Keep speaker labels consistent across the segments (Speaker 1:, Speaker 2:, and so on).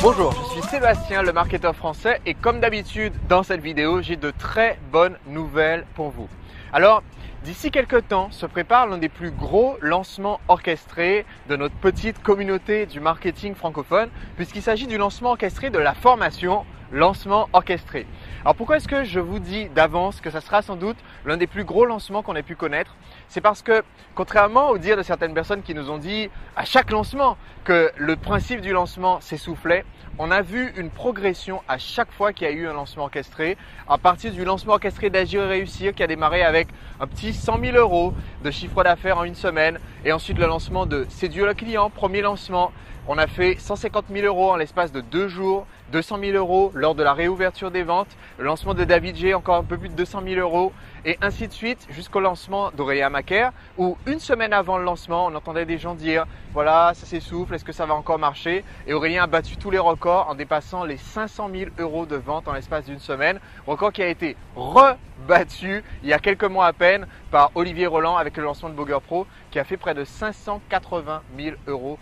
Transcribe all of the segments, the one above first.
Speaker 1: Bonjour, je suis Sébastien, le marketeur français et comme d'habitude dans cette vidéo, j'ai de très bonnes nouvelles pour vous. Alors, d'ici quelques temps se prépare l'un des plus gros lancements orchestrés de notre petite communauté du marketing francophone puisqu'il s'agit du lancement orchestré de la formation Lancement Orchestré. Alors pourquoi est-ce que je vous dis d'avance que ça sera sans doute l'un des plus gros lancements qu'on ait pu connaître? C'est parce que contrairement au dire de certaines personnes qui nous ont dit à chaque lancement que le principe du lancement s'essoufflait, on a vu une progression à chaque fois qu'il y a eu un lancement orchestré, à partir du lancement orchestré d'Agir et Réussir qui a démarré avec un petit 100 000 € de chiffre d'affaires en une semaine et ensuite le lancement de Séduire le client, premier lancement. On a fait 150 000 € en l'espace de 2 jours, 200 000 € lors de la réouverture des ventes, le lancement de David G, encore un peu plus de 200 000 € et ainsi de suite jusqu'au lancement d'Aurélia Macaire où une semaine avant le lancement, on entendait des gens dire voilà, ça s'essouffle, est-ce que ça va encore marcher? Et Aurélien a battu tous les records en dépassant les 500 000 € de vente en l'espace d'une semaine, record qui a été rebattu il y a quelques mois à peine par Olivier Roland avec le lancement de Boger Pro qui a fait près de 580 000 €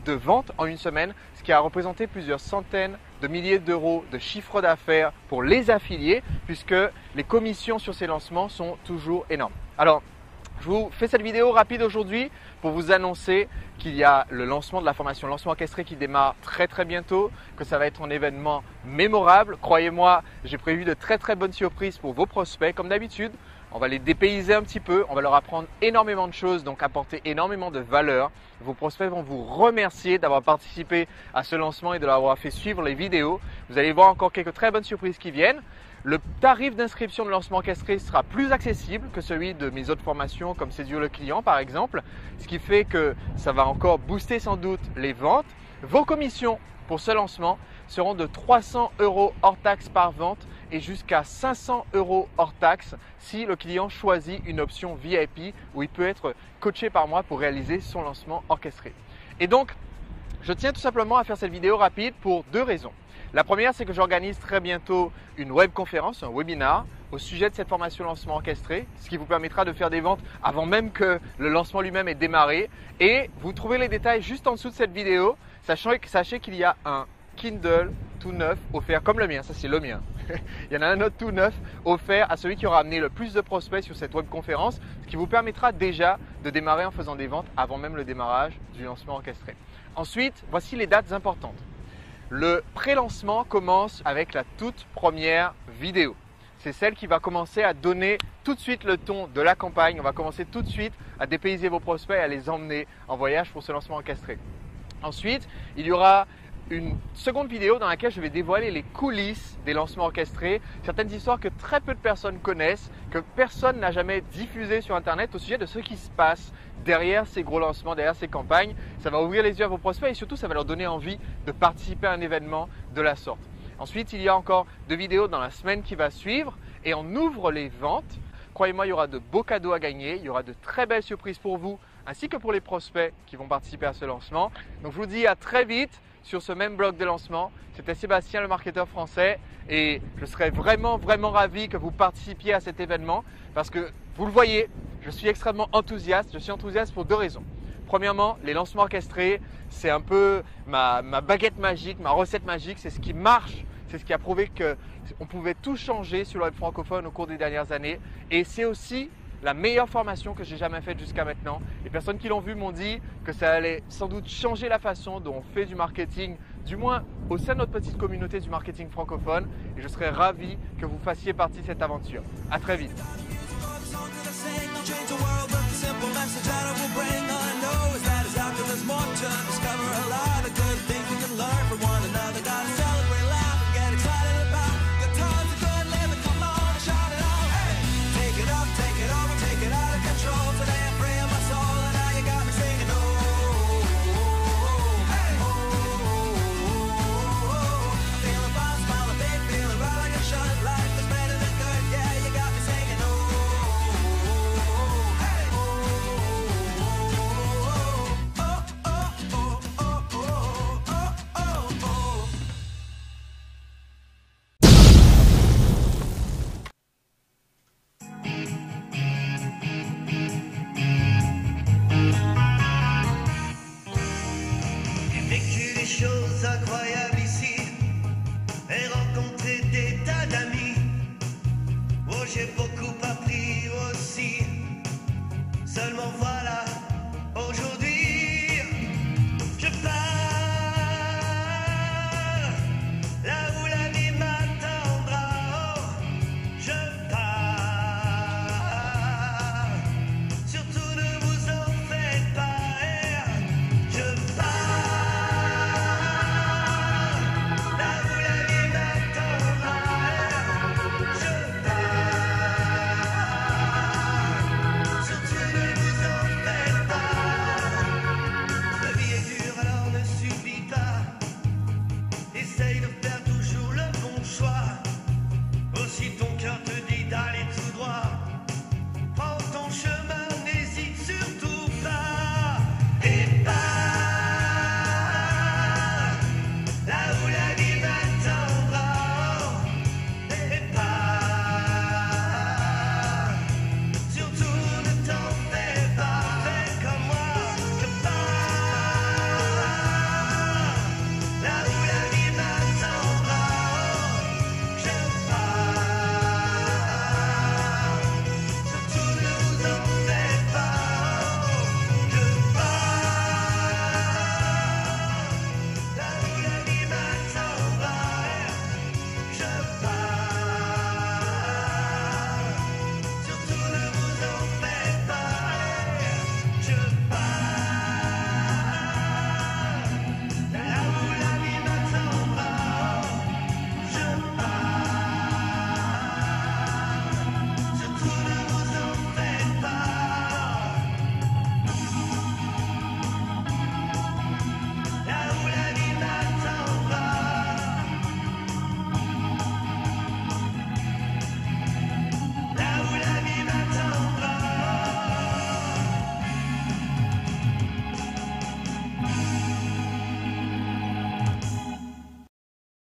Speaker 1: de vente en une semaine, ce qui a représenté plusieurs centaines de milliers d'euros de chiffre d'affaires pour les affiliés puisque les commissions sur ces lancements sont toujours énormes. Alors, je vous fais cette vidéo rapide aujourd'hui pour vous annoncer qu'il y a le lancement de la formation Lancement Orchestré qui démarre très bientôt, que ça va être un événement mémorable. Croyez-moi, j'ai prévu de très bonnes surprises pour vos prospects comme d'habitude. On va les dépayser un petit peu, on va leur apprendre énormément de choses, donc apporter énormément de valeur. Vos prospects vont vous remercier d'avoir participé à ce lancement et de l'avoir fait suivre les vidéos. Vous allez voir encore quelques très bonnes surprises qui viennent. Le tarif d'inscription de lancement orchestré sera plus accessible que celui de mes autres formations comme Séduire le client par exemple, ce qui fait que ça va encore booster sans doute les ventes. Vos commissions pour ce lancement seront de 300 € hors taxe par vente et jusqu'à 500 € hors taxe si le client choisit une option VIP où il peut être coaché par moi pour réaliser son lancement orchestré. Et donc, je tiens tout simplement à faire cette vidéo rapide pour deux raisons. La première, c'est que j'organise très bientôt une webconférence, un webinar au sujet de cette formation lancement orchestré, ce qui vous permettra de faire des ventes avant même que le lancement lui-même ait démarré. Et vous trouvez les détails juste en dessous de cette vidéo. Sachez qu'il y a un Kindle tout neuf offert comme le mien, ça c'est le mien. Il y en a un autre tout neuf offert à celui qui aura amené le plus de prospects sur cette webconférence, ce qui vous permettra déjà de démarrer en faisant des ventes avant même le démarrage du lancement orchestré. Ensuite, voici les dates importantes. Le pré-lancement commence avec la toute première vidéo. C'est celle qui va commencer à donner tout de suite le ton de la campagne. On va commencer tout de suite à dépayser vos prospects et à les emmener en voyage pour ce lancement orchestré. Ensuite, il y aura une seconde vidéo dans laquelle je vais dévoiler les coulisses des lancements orchestrés, certaines histoires que très peu de personnes connaissent, que personne n'a jamais diffusées sur Internet au sujet de ce qui se passe derrière ces gros lancements, derrière ces campagnes. Ça va ouvrir les yeux à vos prospects et surtout ça va leur donner envie de participer à un événement de la sorte. Ensuite, il y a encore 2 vidéos dans la semaine qui va suivre et on ouvre les ventes. Croyez-moi, il y aura de beaux cadeaux à gagner, il y aura de très belles surprises pour vous ainsi que pour les prospects qui vont participer à ce lancement. Donc je vous dis à très vite sur ce même blog de lancement. C'était Sébastien, le marketeur français et je serais vraiment ravi que vous participiez à cet événement parce que vous le voyez, je suis extrêmement enthousiaste. Je suis enthousiaste pour deux raisons. Premièrement, les lancements orchestrés, c'est un peu ma baguette magique, ma recette magique, c'est ce qui marche, c'est ce qui a prouvé qu'on pouvait tout changer sur le web francophone au cours des dernières années et c'est aussi la meilleure formation que j'ai jamais faite jusqu'à maintenant. Les personnes qui l'ont vu m'ont dit que ça allait sans doute changer la façon dont on fait du marketing, du moins au sein de notre petite communauté du marketing francophone. Et je serais ravi que vous fassiez partie de cette aventure. À très vite.
Speaker 2: Seulement